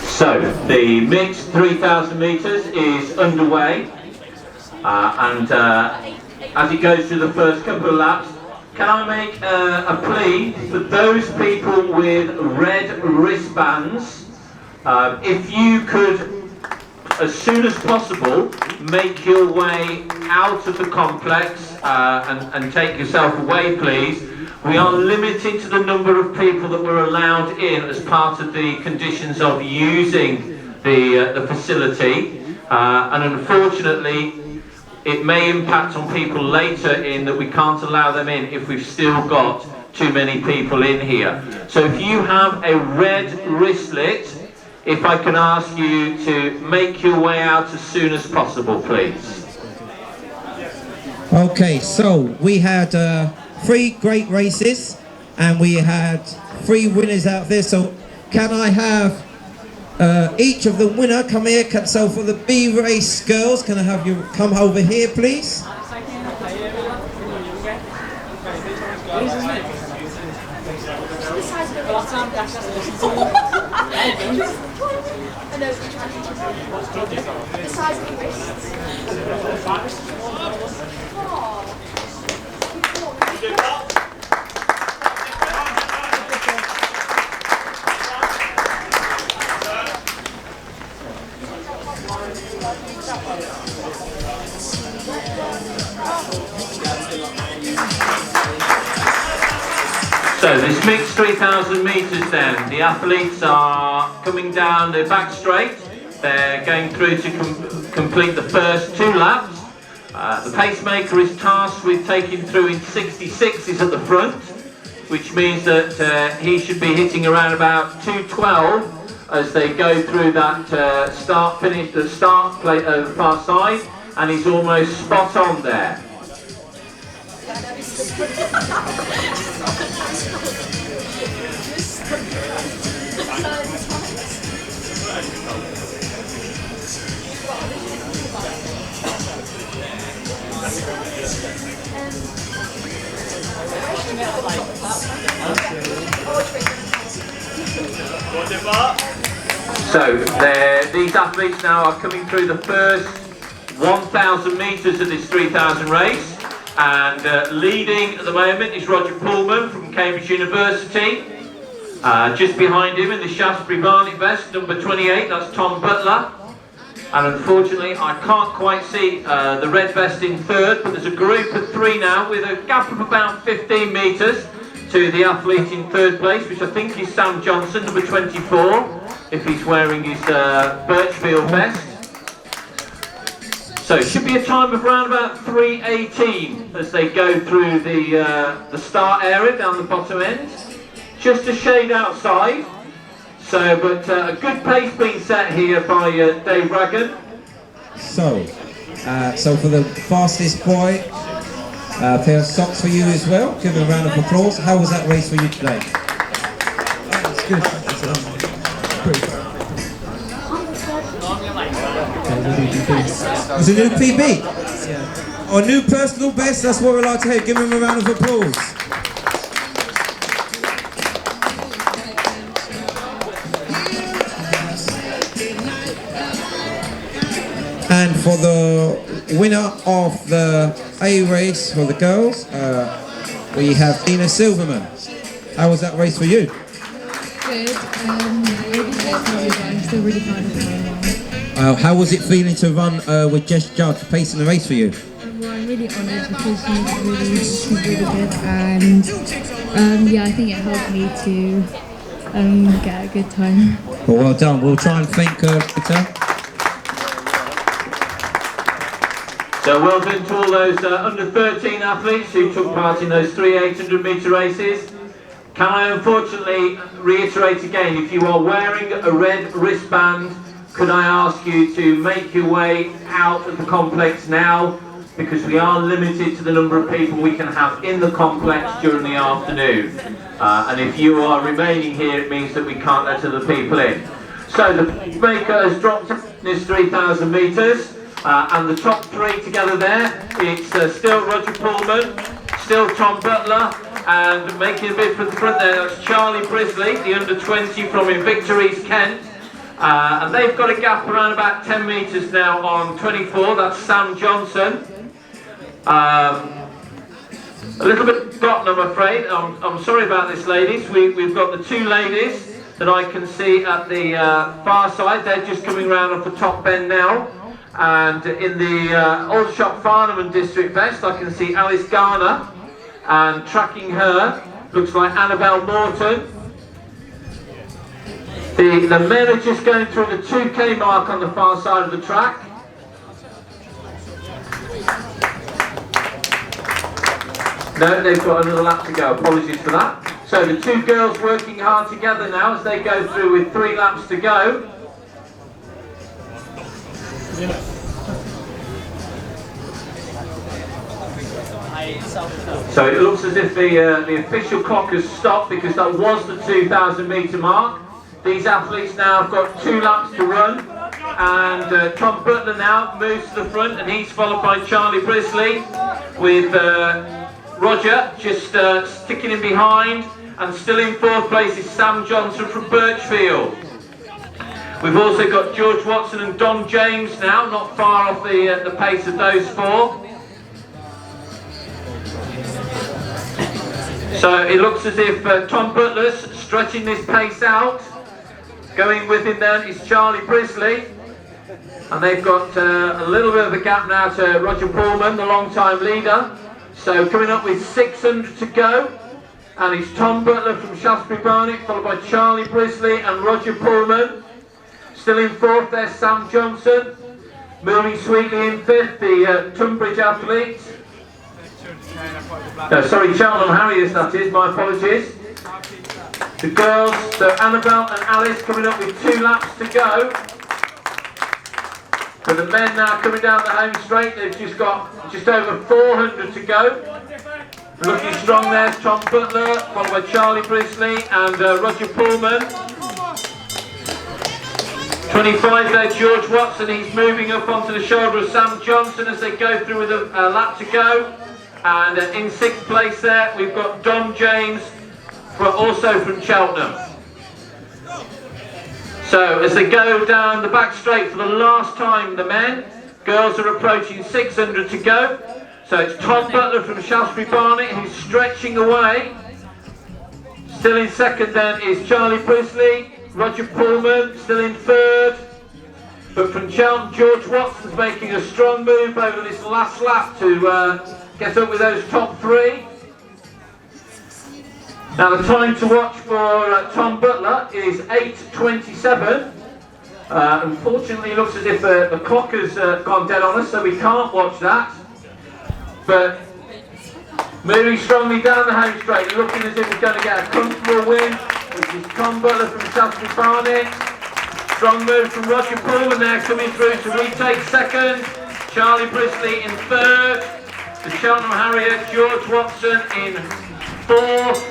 So, the mixed 3,000 metres is underway, and as it goes through the first couple of laps, can I make a plea for those people with red wristbands, if you could, as soon as possible, make your way out of the complex and take yourself away, please. We are limited to the number of people that we're allowed in as part of the conditions of using the facility, and unfortunately it may impact on people later in that we can't allow them in if we've still got too many people in here. So if you have a red wristlet, if I can ask you to make your way out as soon as possible, please. Okay, so we had 3 great races and we had 3 winners out there, so can I have each of the winner come here? So for the B race girls, can I have you come over here, please? So this mixed 3,000 metres then, the athletes are coming down their back straight. They're going through to complete the first 2 laps. The pacemaker is tasked with taking through in 66s at the front, which means that he should be hitting around about 2:12 as they go through that start finish, the start plate far side, and he's almost spot on there. So these athletes now are coming through the first 1,000 metres of this 3,000 race, and leading at the moment is Roger Pullman from Cambridge University. Just behind him in the Shaftesbury Barnet vest, number 28, that's Tom Butler. And unfortunately I can't quite see the red vest in third, but there's a group of 3 now with a gap of about 15 metres to the athlete in third place, which I think is Sam Johnson, number 24, if he's wearing his Birchfield vest. So it should be a time of around about 3:18 as they go through the start area down the bottom end. Just a shade outside. So, but a good pace being set here by Dave Ragan. So for the fastest boy, a pair of socks for you as well. Give him a round of applause. How was that race for you today? It's good. It's a new PB. Yeah. Or new personal best. That's what we like to hear. Give him a round of applause. And for the winner of the A race for the girls, we have Dina Silverman. How was that race for you? Good. I'm still really proud of her. How was it feeling to run with Jess Judge pacing the race for you? Well, I'm really honoured because she's really good, and yeah, I think it helped me to get a good time. Well done. We'll try and thank her, Peter. So well done to all those under 13 athletes who took part in those 3 800-metre races. Can I unfortunately reiterate again, if you are wearing a red wristband, could I ask you to make your way out of the complex now, because we are limited to the number of people we can have in the complex during the afternoon. And if you are remaining here, it means that we can't let other people in. So the maker has dropped this 3,000 metres. And the top 3 together there, it's still Roger Pullman, still Tom Butler, and making a bid for the front there, that's Charlie Brisley, the under-20 from Invicta East Kent. And they've got a gap around about 10 metres now on 24, that's Sam Johnson. A little bit forgotten, I'm afraid. I'm sorry about this, ladies. We've got the two ladies that I can see at the far side. They're just coming round off the top bend now. And in the Aldershot Farnham District Vest, I can see Alice Garner. And tracking her looks like Annabelle Morton. The men are just going through the 2k mark on the far side of the track. No, they've got another lap to go. Apologies for that. So the two girls working hard together now as they go through with 3 laps to go. So it looks as if the official clock has stopped because that was the 2,000 metre mark. These athletes now have got 2 laps to run, and Tom Butler now moves to the front, and he's followed by Charlie Brisley with Roger just sticking in behind, and still in 4th place is Sam Johnson from Birchfield. We've also got George Watson and Don James now, not far off the pace of those 4. So it looks as if Tom Butler's stretching this pace out. Going with him then is Charlie Brisley. And they've got a little bit of a gap now to Roger Pullman, the long-time leader. So coming up with 600 to go. And it's Tom Butler from Shaftesbury Barnet, followed by Charlie Brisley and Roger Pullman. Still in 4th there's Sam Johnson. Moving sweetly in 5th, the Tunbridge athlete. Sorry, Cheltenham Harriers that is, my apologies. The girls, so Annabelle and Alice coming up with 2 laps to go. For the men now coming down the home straight, they've just got just over 400 to go. Looking strong there's Tom Butler, followed by Charlie Brisley and Roger Pullman. 25 there, George Watson, he's moving up onto the shoulder of Sam Johnson as they go through with a lap to go. And in 6th place there, we've got Don James, also from Cheltenham. So as they go down the back straight for the last time, the men, girls are approaching 600 to go. So it's Tom Butler from Shaftesbury Barnet who's stretching away. Still in 2nd then is Charlie Brisley, Roger Pullman still in 3rd. But from Cheltenham, George Watson's making a strong move over this last lap to get up with those top 3. Now the time to watch for Tom Butler is 8:27. Unfortunately it looks as if the clock has gone dead on us, so we can't watch that. But moving strongly down the home straight, looking as if he's going to get a comfortable win, which is Tom Butler from Shaftesbury Barnet. Strong move from Roger Pullman there coming through to retake 2nd. Charlie Brisley in 3rd. The Cheltenham Harrier, George Watson in 4th.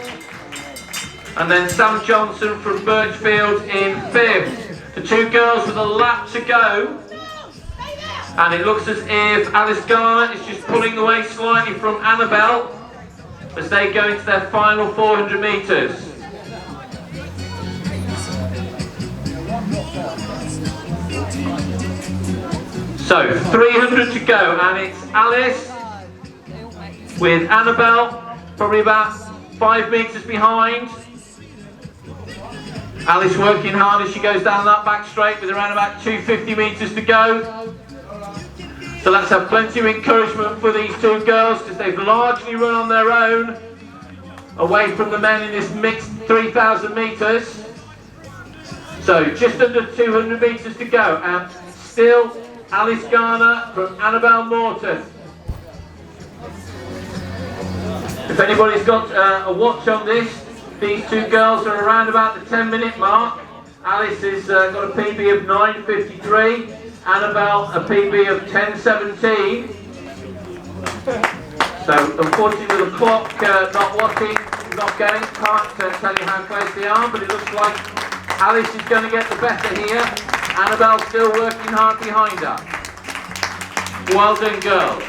And then Sam Johnson from Birchfield in 5th. The 2 girls with a lap to go. And it looks as if Alice Garner is just pulling away slightly from Annabelle as they go into their final 400 metres. So 300 to go, and it's Alice with Annabelle probably about 5 metres behind. Alice working hard as she goes down that back straight with around about 250 metres to go. So let's have plenty of encouragement for these 2 girls because they've largely run on their own away from the men in this mixed 3,000 metres. So just under 200 metres to go, and still Alice Garner from Annabelle Morton. If anybody's got a watch on this, these 2 girls are around about the 10-minute mark. Alice has got a PB of 9:53, Annabelle a PB of 10:17. So unfortunately with the clock not watching, not going, can't tell you how close they are, but it looks like Alice is going to get the better here. Annabelle's still working hard behind her. Well done, girls.